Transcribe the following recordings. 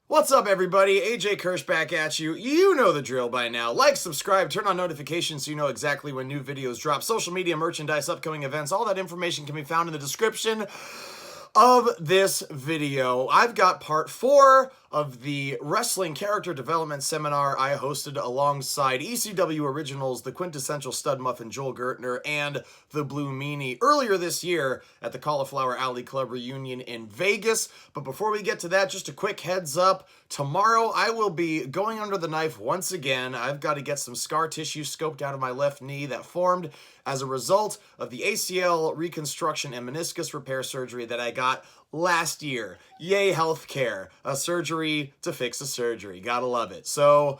What's up, everybody? AJ Kirsch back at you. You know the drill by now. Like, subscribe, turn on notifications so you know exactly when new videos drop. Social media, merchandise, upcoming events, all that information can be found in the description of this video. I've got part 4 of the wrestling character development seminar I hosted alongside ECW Originals, the Quintessential Studmuffin, Joel Gertner, and the Blue Meanie earlier this year at the Cauliflower Alley Club reunion in Vegas. But before we get to that, just a quick heads up. Tomorrow I will be going under the knife once again. I've got to get some scar tissue scoped out of my left knee that formed as a result of the ACL reconstruction and meniscus repair surgery that I got last year. Yay, healthcare. A surgery to fix a surgery. Gotta love it. So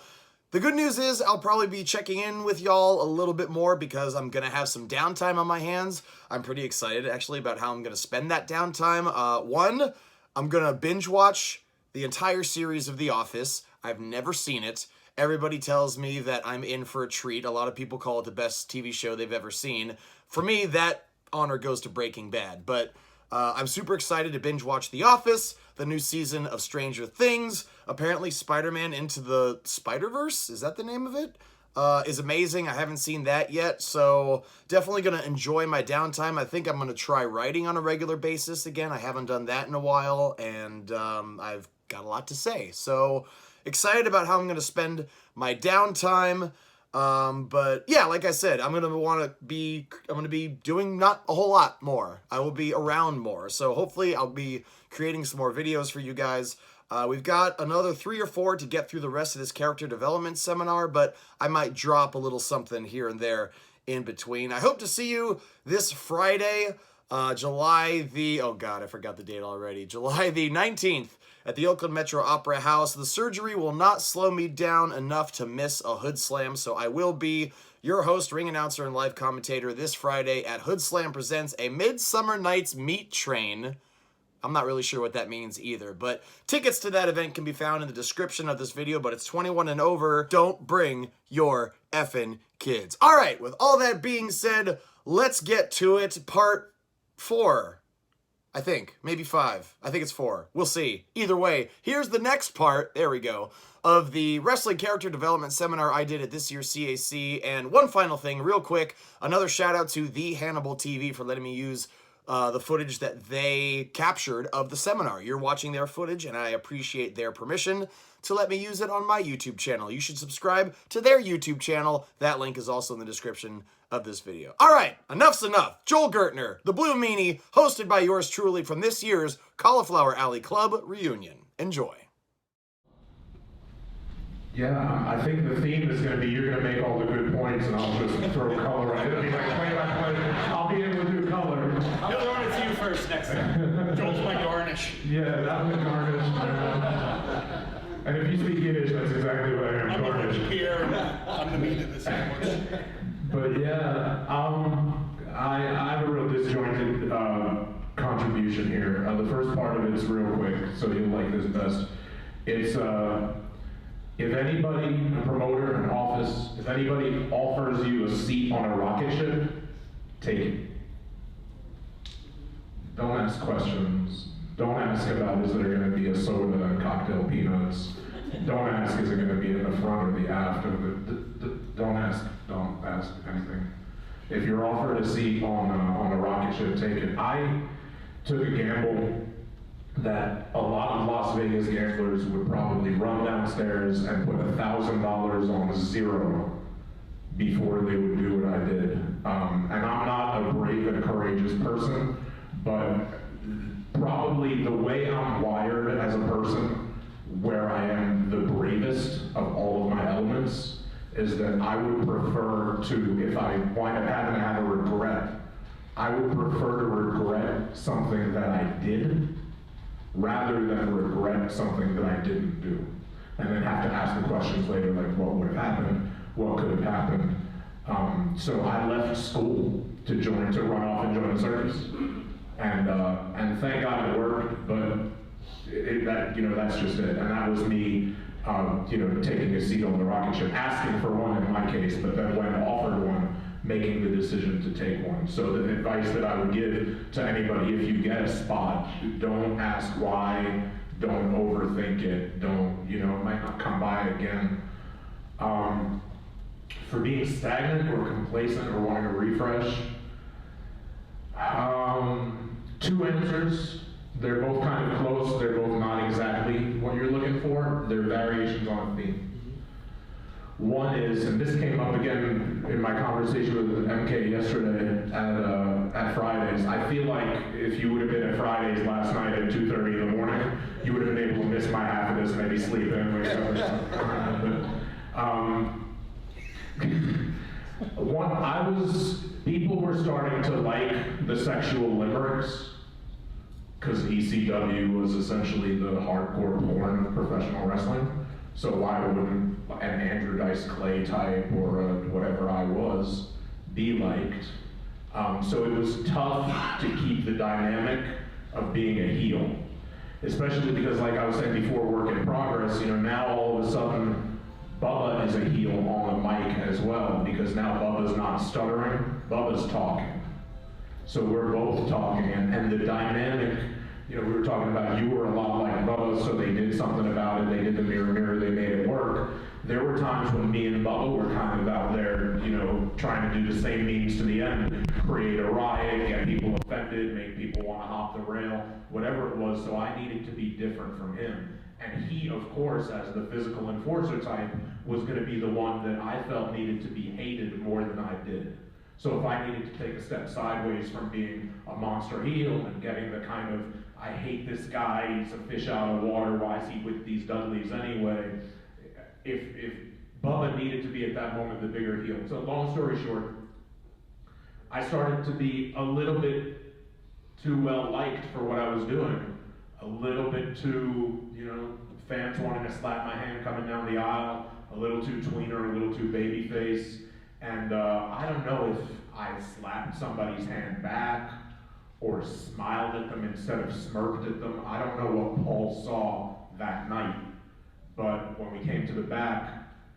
the good news is I'll probably be checking in with y'all a little bit more because I'm going to have some downtime on my hands. I'm pretty excited actually about how I'm going to spend that downtime. One, I'm going to binge watch the entire series of The Office. I've never seen it. Everybody tells me that I'm in for a treat. A lot of people call it the best TV show they've ever seen. For me, that honor goes to Breaking Bad. But I'm super excited to binge watch The Office, the new season of Stranger Things. Apparently Spider-Man Into the Spider-Verse, is that the name of it? Is amazing. I haven't seen that yet, so definitely going to enjoy my downtime. I think I'm going to try writing on a regular basis again. I haven't done that in a while, and I've got a lot to say. So excited about how I'm going to spend my downtime. But yeah, like I said, I'm going to be doing not a whole lot more. I will be around more. So hopefully I'll be creating some more videos for you guys. We've got another 3 or 4 to get through the rest of this character development seminar, but I might drop a little something here and there in between. I hope to see you this Friday, July the, oh God, I forgot the date already. July the 19th. At the Oakland Metro Opera House. The surgery will not slow me down enough to miss a Hoodslam, so I will be your host, ring announcer, and live commentator this Friday at Hoodslam Presents a Midsummer Night's Meat Train. I'm not really sure what that means either, but tickets to that event can be found in the description of this video, but it's 21 and over. Don't bring your effing kids. All right, with all that being said, let's get to it. Part 4. I think. Maybe 5. I think it's 4. We'll see. Either way, here's the next part, there we go, of the wrestling character development seminar I did at this year's CAC. And one final thing, real quick, another shout out to The Hannibal TV for letting me use the footage that they captured of the seminar. You're watching their footage, and I appreciate their permission to let me use it on my YouTube channel. You should subscribe to their YouTube channel. That link is also in the description of this video. All right, enough's enough. Joel Gertner, the Blue Meanie, hosted by yours truly from this year's Cauliflower Alley Club reunion. Enjoy. Yeah, I think the theme is going to be you're going to make all the good points and I'll just throw color on it. It'll be like play by play. I'll be able to do color. He'll throw it to you first next time. Joel's my garnish. Yeah, that was garnish. And if you speak Yiddish, that's exactly what I am, I'm garnish. the here, I'm the meat of the sandwich. But yeah, I have a real disjointed contribution here. The first part of it is real quick, so you'll like this best. It's if anybody, a promoter, an office, if anybody offers you a seat on a rocket ship, take it. Don't ask questions. Don't ask about is there going to be a soda and cocktail peanuts. Don't ask is it going to be in the front or the aft. Don't ask anything. If you're offered a seat on a rocket ship, take it. I took a gamble that a lot of Las Vegas gamblers would probably run downstairs and put $1,000 on 0 before they would do what I did. And I'm not a brave and courageous person, but probably the way I'm wired as a person, where I am the bravest of all of my elements, is that I would prefer to, if I wind up having to have a regret, I would prefer to regret something that I did rather than regret something that I didn't do. And then have to ask the questions later, like what would have happened, what could have happened. So I left school to run off and join the circus. And thank God it worked, but that's just it. And that was me, taking a seat on the rocket ship, asking for one in my case, but then when offered one, making the decision to take one. So the advice that I would give to anybody, if you get a spot, don't ask why, don't overthink it, don't, it might not come by again. For being stagnant or complacent or wanting a refresh, two answers. They're both kind of close, they're both not exactly what you're looking for. They're variations on a theme. One is, and this came up again in my conversation with MK yesterday at Fridays. I feel like if you would have been at Fridays last night at 2:30 in the morning, you would have been able to miss my half of this, maybe sleep in, wake up or something. People were starting to like the sexual limericks, because ECW was essentially the hardcore porn of professional wrestling. So why wouldn't an Andrew Dice Clay type or whatever I was be liked? So it was tough to keep the dynamic of being a heel, especially because, like I was saying before, work in progress. Now all of a sudden, Bubba is a heel on the mic as well, because now Bubba's not stuttering, Bubba's talking. So we're both talking, and the dynamic. We were talking about you were a lot like Bubba, so they did something about it. They did the mirror, they made it work. There were times when me and Bubba were kind of out there, trying to do the same means to the end, create a riot, get people offended, make people want to hop the rail, whatever it was. So I needed to be different from him. And he, of course, as the physical enforcer type, was going to be the one that I felt needed to be hated more than I did. So if I needed to take a step sideways from being a monster heel and getting the kind of, I hate this guy, he's a fish out of water, why is he with these Dudleys anyway? If Bubba needed to be at that moment the bigger heel. So long story short, I started to be a little bit too well liked for what I was doing. A little bit too, fans wanting to slap my hand coming down the aisle, a little too tweener, a little too babyface. And I don't know if I slapped somebody's hand back or smiled at them instead of smirked at them. I don't know what Paul saw that night. But when we came to the back,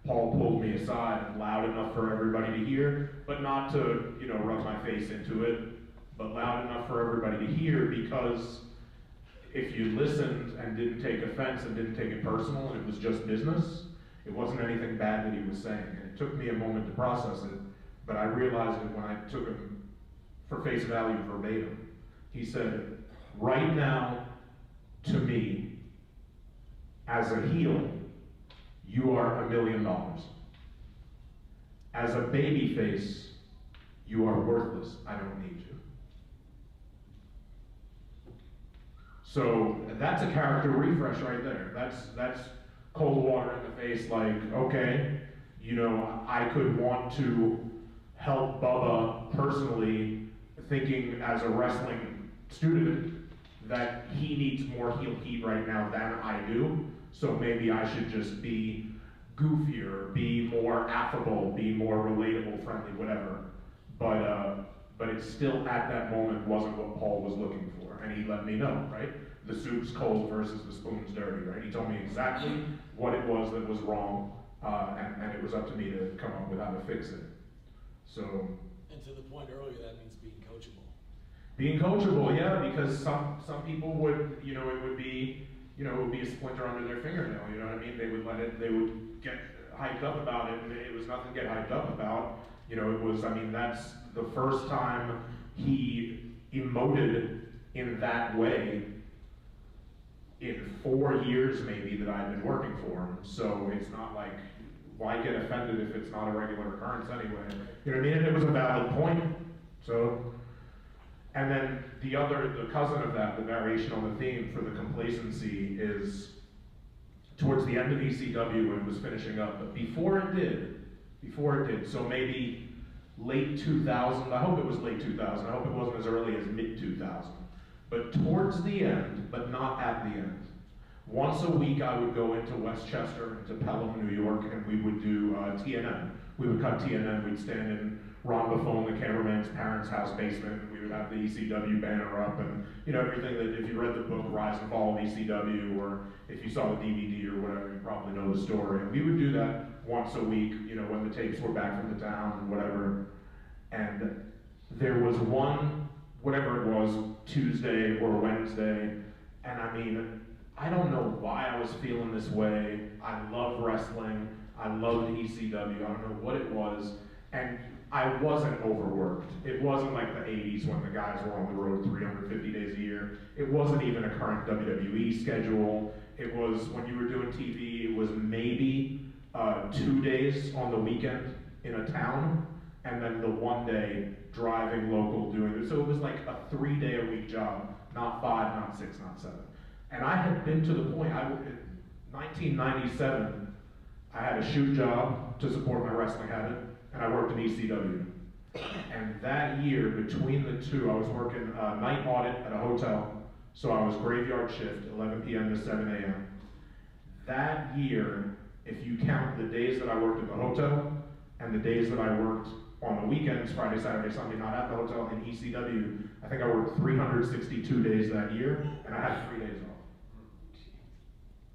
Paul pulled me aside loud enough for everybody to hear, but not to, rub my face into it, but loud enough for everybody to hear, because if you listened and didn't take offense and didn't take it personal and it was just business, it wasn't anything bad that he was saying. And it took me a moment to process it, but I realized it when I took him for face value verbatim. He said, right now, to me, as a heel, you are $1 million. As a babyface, you are worthless. I don't need you. So that's a character refresh right there. That's cold water in the face, like, okay, I could want to help Bubba personally, thinking as a wrestling student that he needs more heel heat right now than I do. So maybe I should just be goofier, be more affable, be more relatable, friendly, whatever. But it still at that moment wasn't what Paul was looking for. And he let me know, right? The soup's cold versus the spoon's dirty, right? He told me exactly what it was that was wrong, and it was up to me to come up with how to fix it. So. And to the point earlier, that means being coachable. Being coachable, yeah, because some people would, it would be a splinter under their fingernail, you know what I mean? They would get hyped up about it, and it was nothing to get hyped up about. That's the first time he emoted in that way in 4 years maybe that I've been working for him. So it's not like, why get offended if it's not a regular occurrence anyway? You know what I mean? And it was a valid point. So, and then the cousin of that, the variation on the theme for the complacency is towards the end of ECW when it was finishing up, but before it did, so maybe late 2000, I hope it was late 2000, I hope it wasn't as early as mid 2000, but towards the end, but not at the end. Once a week I would go into Westchester, into Pelham, New York, and we would do TNN. We would cut TNN, we'd stand in Ron Buffon, the cameraman's parents' house basement, and we would have the ECW banner up, and everything that, if you read the book Rise and Fall of ECW, or if you saw the DVD or whatever, you probably know the story. And we would do that once a week, when the tapes were back from the town and whatever. And there was one, whatever it was, Tuesday or Wednesday, and I don't know why I was feeling this way. I love wrestling. I loved ECW. I don't know what it was. And I wasn't overworked. It wasn't like the 80s when the guys were on the road 350 days a year. It wasn't even a current WWE schedule. It was, when you were doing TV, it was maybe 2 days on the weekend in a town, and then the 1 day driving local doing it. So it was like a 3-day-a-week job, not 5, not 6, not 7. And I had been to the point, in 1997, I had a shoot job to support my wrestling habit, and I worked in ECW. And that year, between the two, I was working a night audit at a hotel, so I was graveyard shift, 11 p.m. to 7 a.m. That year, if you count the days that I worked at the hotel, and the days that I worked on the weekends, Friday, Saturday, Sunday, not at the hotel, in ECW, I think I worked 362 days that year, and I had 3 days off.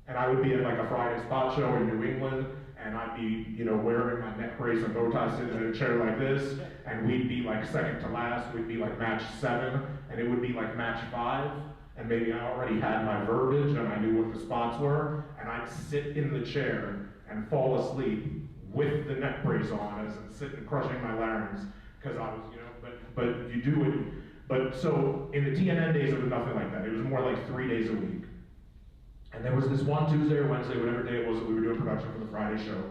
And I would be at like a Friday spot show in New England, and I'd be, wearing my neck brace and bow tie sitting in a chair like this, and we'd be like second to last, we'd be like match 7, and it would be like match 5, and maybe I already had my verbiage and I knew what the spots were, and I'd sit in the chair and fall asleep with the neck brace on as I'm sitting crushing my larynx, because I was, but you do it. But so in the TNN days, it was nothing like that. It was more like 3 days a week. And there was this one Tuesday or Wednesday, whatever day it was, that we were doing production for the Friday show.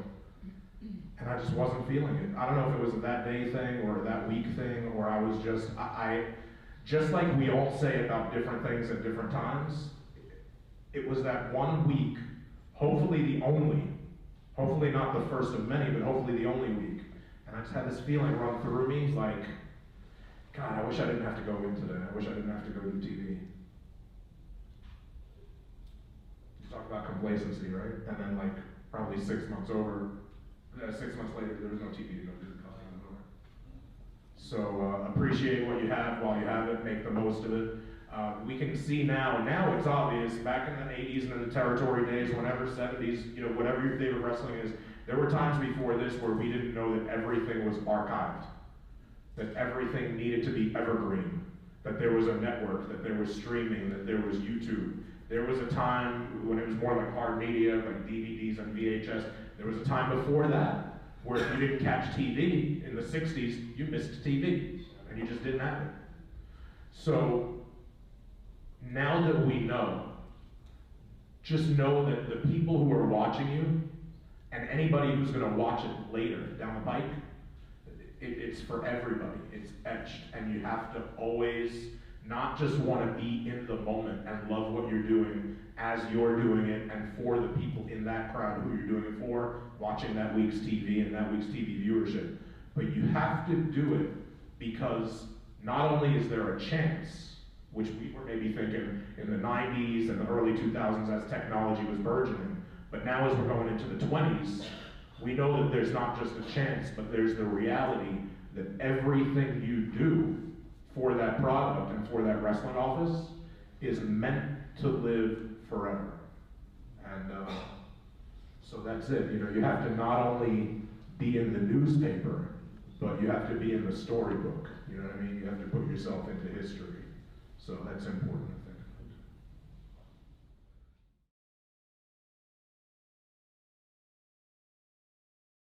And I just wasn't feeling it. I don't know if it was a that day thing or that week thing, or I was just, just like we all say about different things at different times, it was that 1 week, hopefully the only, hopefully not the first of many, but hopefully the only week. And I just had this feeling run through me, like, God, I wish I didn't have to go in today. I wish I didn't have to go do TV. You talk about complacency, right? And then like probably 6 months later, there was no TV to go do the costume over. So appreciate what you have while you have it, make the most of it. We can see now it's obvious, back in the 80s and in the territory days, whenever 70s, whatever your favorite wrestling is, there were times before this where we didn't know that everything was archived, that everything needed to be evergreen, that there was a network, that there was streaming, that there was YouTube. There was a time when it was more like hard media, like DVDs and VHS. There was a time before that where if you didn't catch TV in the 60s, you missed TV, and you just didn't have it. So now that we know, just know that the people who are watching you, and anybody who's going to watch it later down the pike, it's for everybody. It's etched, and you have to always not just want to be in the moment and love what you're doing as you're doing it, and for the people in that crowd who you're doing it for, watching that week's TV and that week's TV viewership, but you have to do it because not only is there a chance, which we were maybe thinking in the 90s and the early 2000s as technology was burgeoning, but now as we're going into the 20s, we know that there's not just a chance, but there's the reality that everything you do for that product and for that wrestling office is meant to live forever. And so that's it. You have to not only be in the newspaper, but you have to be in the storybook. You know what I mean? You have to put yourself into history. So that's important.